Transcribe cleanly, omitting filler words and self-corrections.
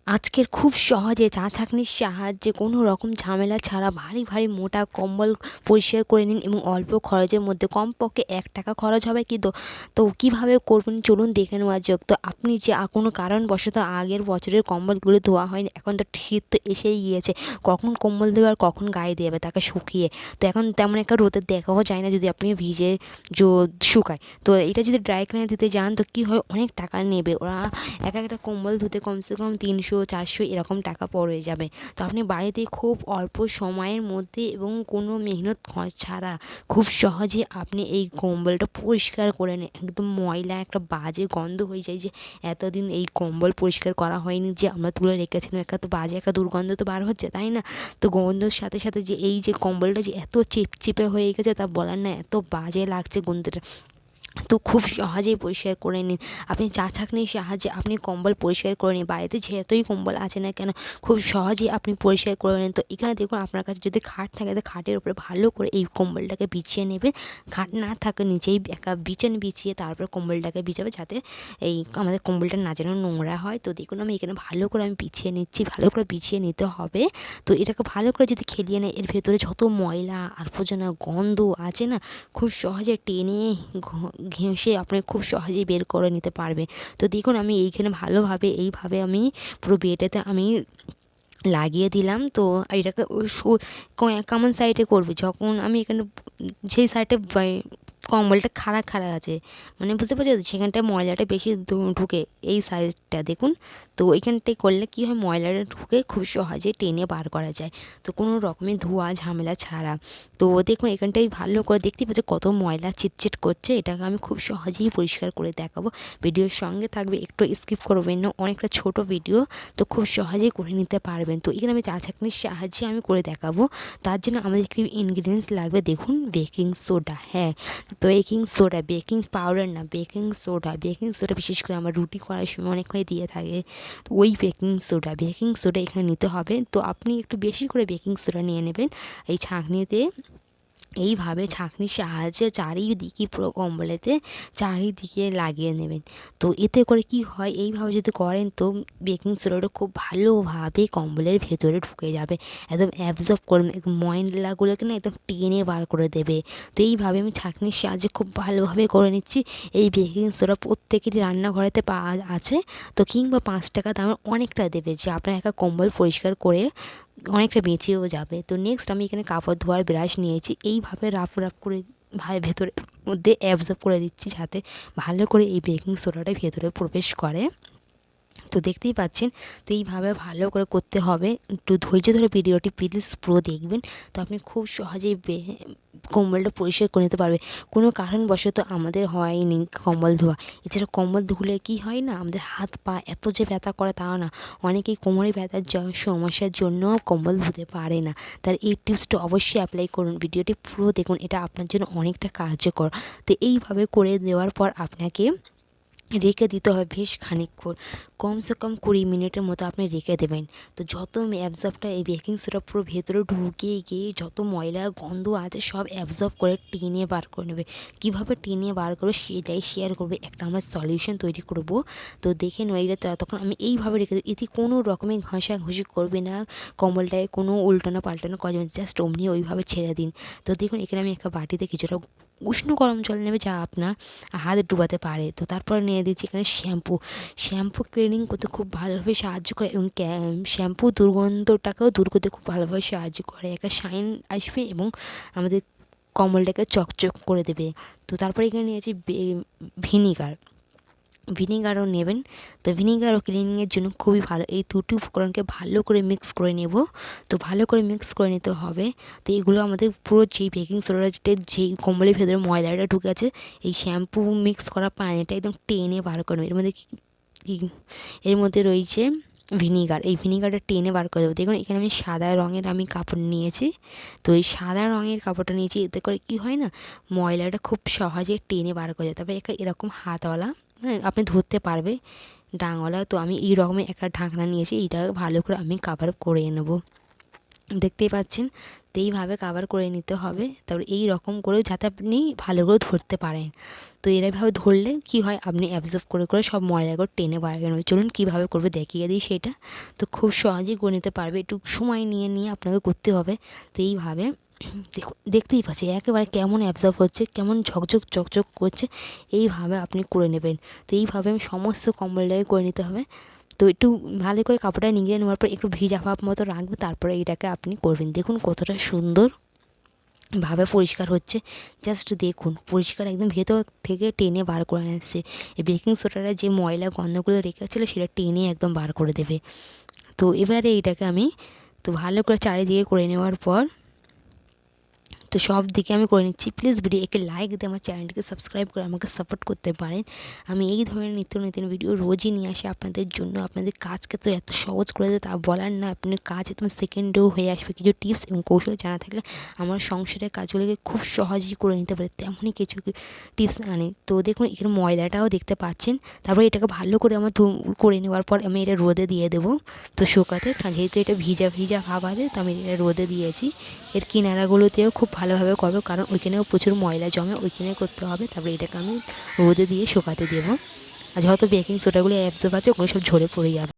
আজকের খুব সহজে চা ছাঁকনির সাহায্যে কোনো রকম ঝামেলা ছাড়া ভারী ভারী মোটা কম্বল পরিষ্কার করে নিন এবং অল্প খরচের মধ্যে কমপক্ষে ৳1 খরচ হবে তো কীভাবে করবেন চলুন দেখে নেওয়া যাক। তো আপনি যে কোনো কারণবশত আগের বছরের কম্বলগুলো ধোয়া হয়নি, এখন তো শীত তো এসেই গিয়েছে, কখন কম্বল দেবে আর কখন গায়ে দেবে তাকে শুকিয়ে, তো এখন তেমন একটা রোদে দেখাও যায় না যদি আপনি ভিজে শুকায়। তো এটা যদি ড্রাই ক্লিনার দিতে যান তো কী হয়, অনেক টাকা নেবে ওরা। এক একটা কম্বল ধুতে কমসে কম 300-400 এরকম টাকা পড়ে যাবে। তো আপনি বাড়িতে খুব অল্প সময়ের মধ্যে এবং কোনো মেহনত ছাড়া খুব সহজে আপনি এই কম্বলটা পরিষ্কার করে নিন। একদম ময়লা একটা বাজে গন্ধ হয়ে যায় যে এতদিন এই কম্বল পরিষ্কার করা হয়নি, যে আমরা তুলে রেখেছিলাম, একটা তো বাজে একটা দুর্গন্ধ তো বার হচ্ছে, তাই না? তো গন্ধর সাথে সাথে যে এই যে কম্বলটা যে এত চিপচিপে হয়ে গেছে তা বলার না, এত বাজে লাগছে গন্ধটা। তো খুব সহজেই পরিষ্কার করে নিন। আপনি চা ছাঁকনির সাহায্যে আপনি কম্বল পরিষ্কার করে নিন। বাড়িতে যতই কম্বল আছে না কেন খুব সহজেই আপনি পরিষ্কার করে নিন। তো এখানে দেখুন, আপনার কাছে যদি খাট থাকে তো খাটের উপরে ভালো করে এই কম্বলটাকে বিছিয়ে নেবেন। খাট না থাকে নিচেই একটা বিছানা বিছিয়ে তারপর কম্বলটাকে বিছাবে, যাতে এই আমাদের কম্বলটা না যেন নোংরা হয়। তো দেখুন আমি এখানে ভালো করে বিছিয়ে নিচ্ছি, ভালো করে বিছিয়ে নিতে হবে। তো এটাকে ভালো করে যদি খেলিয়ে নেয়, এর ভেতরে যত ময়লা আবর্জনা গন্ধ আছে না, খুব সহজে টেনে ঘেঁষে আপনি খুব সহজেই বের করে নিতে পারবেন। তো দেখুন আমি এইখানে ভালোভাবে এইভাবে আমি পুরো বেডেতে আমি লাগিয়ে দিলাম। তো এটাকে কেমন সাইডে করবে, যখন আমি এখানে যেই সাইডে কম্বলটা খাড়া খাড়া আছে, মানে বুঝতে পারছি সেখানটায় ময়লাটা বেশি ঢুকে, এই সাইডটা দেখুন। তো এইখানটায় করলে কী হয়, ময়লাটা ঢুকে খুব সহজে টেনে বার করা যায়, তো কোনো রকমের ধোয়া ঝামেলা ছাড়া। তো দেখুন এখানটায় ভালো করে দেখতে পাচ্ছি কত ময়লা চিটচিট করছে, এটাকে আমি খুব সহজেই পরিষ্কার করে দেখাবো। ভিডিওর সঙ্গে থাকবে, একটু স্কিপ করবেন না, অনেকটা ছোট ভিডিও, তো খুব সহজেই করে নিতে পারবেন। তো এখানে আমি চা ছাঁকনির সাহায্যে আমি করে দেখাবো। তার জন্য আমাদের কি ইনগ্রিডিয়েন্টস লাগবে দেখুন, বেকিং সোডা, হ্যাঁ বেকিং সোডা, বেকিং পাউডার না, বেকিং সোডা। বেকিং সোডা বিশেষ করে আমার রুটি করার সময় অনেক হয়ে দিয়ে থাকে, তো ওই বেকিং সোডা এখানে নিতে হবে। তো আপনি একটু বেশি করে বেকিং সোডা নিয়ে নেবেন। এই ছাঁকনিতে এইভাবে ছাঁকনির সাহায্যে চারিদিকে পুরো কম্বলেতে চারিদিকে লাগিয়ে নেবেন। তো এতে করে কি হয়, এইভাবে যদি করেন তো বেকিং সোডাটা খুব ভালোভাবে কম্বলের ভেতরে ঢুকে যাবে, একদম অ্যাবজর্ব করবে, একদম ময়লাগুলোকে না একদম টেনে বার করে দেবে। তো এইভাবে আমি ছাঁকনির সাহায্যে খুব ভালোভাবে করে নিচ্ছি। এই বেকিং সোডা প্রত্যেকেরই রান্নাঘরেতে পাওয়া আছে, তো কিংবা ৳5 দামের অনেকটা দেবে, যে আপনার একটা কম্বল পরিষ্কার করে অনেকটা বেঁচেও যাবে। তো নেক্সট আমি এখানে কাপড় ধোয়ার ব্রাশ নিয়েছি, এইভাবে রাফ করে ভেতরের মধ্যে অ্যাবজর্ব করে দিচ্ছি, যাতে ভালো করে এই বেকিং সোডাটা ভেতরে প্রবেশ করে। তো দেখতেই পাচ্ছেন, তো এইভাবে ভালো করে করতে হবে। একটু ধৈর্য ধরে ভিডিওটি প্লিজ পুরো দেখবেন, তো আপনি খুব সহজেই কম্বলটা পরিষ্কার করে নিতে পারবে। কোনো কারণবশত আমাদের হয়নি কম্বল ধোয়া, এছাড়া কম্বল ধুলে কি হয় না, আমাদের হাত পা এত যে ব্যথা করে তাও না, অনেকেই কোমরে ব্যথার সমস্যার জন্য কম্বল ধুতে পারে না। তার এই টিপসটা অবশ্যই অ্যাপ্লাই করুন, ভিডিওটি পুরো দেখুন, এটা আপনার জন্য অনেকটা কার্যকর। তো এইভাবে করে দেওয়ার পর আপনাকে রেখে দিতে হবে বেশ খানিকক্ষণ, কমসে কম 20 মিনিটের মতো আপনি রেখে দেবেন। তো যত অ্যাবজর্বটা এই বেকিং সোডা পুরো ভেতরে ঢুকিয়ে গিয়ে যত ময়লা গন্ধ আছে সব অ্যাবজর্ব করে টেনে বার করে নেবে। কীভাবে টেনে বার করবে সেটাই শেয়ার করবে, একটা আমরা সলিউশন তৈরি করব। তো দেখে নেব, এইটা তখন আমি এইভাবে রেখে দেবো, এতে কোনো রকমের ঘষাঘষি করবে না, কম্বলটায় কোনো উল্টানো পাল্টানো করা যাবে, জাস্ট অমনি ওইভাবে ছেড়ে দিন। তো দেখুন এখানে আমি একটা বাটিতে কিছুটা উষ্ণ গরম জল নেবে, যা আপনার হাত ডুবাতে পারে। তো তারপরে নিয়ে দিচ্ছি এখানে শ্যাম্পু ক্লিনিং করতে খুব ভালোভাবে সাহায্য করে, এবং শ্যাম্পু দুর্গন্ধটাকেও দূর করতে খুব ভালোভাবে সাহায্য করে, একটা শাইন আসবে এবং আমাদের কম্বলটাকে চকচক করে দেবে। তো তারপরে এখানে নিয়েছি ভিনিগারও নেবেন। তো ভিনিগার ও ক্লিনিংয়ের জন্য খুবই ভালো, এই দুটি উপকরণকে ভালো করে মিক্স করে নেব। তো ভালো করে মিক্স করে নিতে হবে। তো এগুলো আমাদের পুরো যেই বেকিং সোডা যেই কম্বলের ভেতরে ময়লাটা ঢুকে আছে, এই শ্যাম্পু মিক্স করা পানিটা একদম টেনে বার করে নেবে। এর মধ্যে রয়েছে ভিনিগার, এই ভিনিগারটা টেনে বার করে দেবো। দেখুন এখানে আমি সাদা রঙের কাপড় নিয়েছি। তো এই সাদা রঙের কাপড়টা নিয়েছি, এতে করে কী হয় না, ময়লাটা খুব সহজে টেনে বার করে যায়। তারপরে এরকম হাতওয়ালা, মানে আপনি ধরতে পারবে ডাঙওয়ালা। তো আমি এই রকমের একটা ঢাকনা নিয়েছি, এইটা ভালো করে আমি কভার করে নেব, দেখতেই পাচ্ছেন। তো এইভাবে কভার করে নিতে হবে। তারপর এই রকম করে যাতে আপনি ভালো করে ধরতে পারেন। তো এরকমভাবে ধরলে কী হয়, আপনি অ্যাবজর্ব করে করে সব ময়লাগুলো টেনে বার করে নেবেন। চলুন কীভাবে করবে দেখিয়ে দিই সেটা। তো খুব সহজেই করে নিতে পারবে, একটু সময় নিয়ে আপনাকে করতে হবে। তো এইভাবে দেখতেই পাচ্ছি একেবারে কেমন অ্যাবজর্ব হচ্ছে, কেমন ঝকঝক চকচক করছে। এইভাবে আপনি করে নেবেন। তো এইভাবে আমি সমস্ত কম্বলটাকে করে নিতে হবে। তো একটু ভালো করে কাপড়টা নিংড়ে নেওয়ার পর একটু ভিজা ভাব মতো রাখবে, তারপরে এটাকে আপনি করবেন। দেখুন কতটা সুন্দরভাবে পরিষ্কার হচ্ছে। জাস্ট দেখুন পরিষ্কার একদম ভেতর থেকে টেনে বার করে আসছে। এই বেকিং সোডাটা যে ময়লা গন্ধগুলো রেখেছিলো সেটা টেনে একদম বার করে দেবে। তো এবারে এটাকে আমি ভালো করে চারিদিকে করে নেওয়ার পর তো সব দিকে আমি করে নিচ্ছি। প্লিজ ভিডিওকে লাইক দিয়ে আমার চ্যানেলটিকে সাবস্ক্রাইব করে আমাকে সাপোর্ট করতে পারেন। আমি এই ধরনের নিত্য নতুন ভিডিও রোজই নিয়ে আসি আপনাদের জন্য। আপনাদের কাজকে তো এত সহজ করে দেয় তা বলার না। আপনার কাজ একদম সেকেন্ডেও হয়ে আসবে। কিছু টিপস এবং কৌশল জানা থাকলে আমার সংসারের কাজগুলোকে খুব সহজেই করে নিতে পারে, তেমনই কিছু টিপস আনি। তো দেখুন এখানে ময়লাটাও দেখতে পাচ্ছেন। তারপরে এটাকে ভালো করে আমার করে নেওয়ার পর আমি এটা রোদে দিয়ে দেবো। তো শুকাতে, যেহেতু এটা ভিজা ভিজা ভাব আছে তো আমি এটা রোদে দিয়েছি। এর কিনারাগুলোতেও খুব ভালোভাবে করবো, কারণ ওইখানেও প্রচুর ময়লা জমে, ওইখানে করতে হবে। তারপরে এটাকে আমি রোদে দিয়ে শুকাতে দেবো। আর যত বেকিং সোডাগুলো অ্যাবজর্ব আছে ওগুলো সব ঝরে পড়ে যাবে।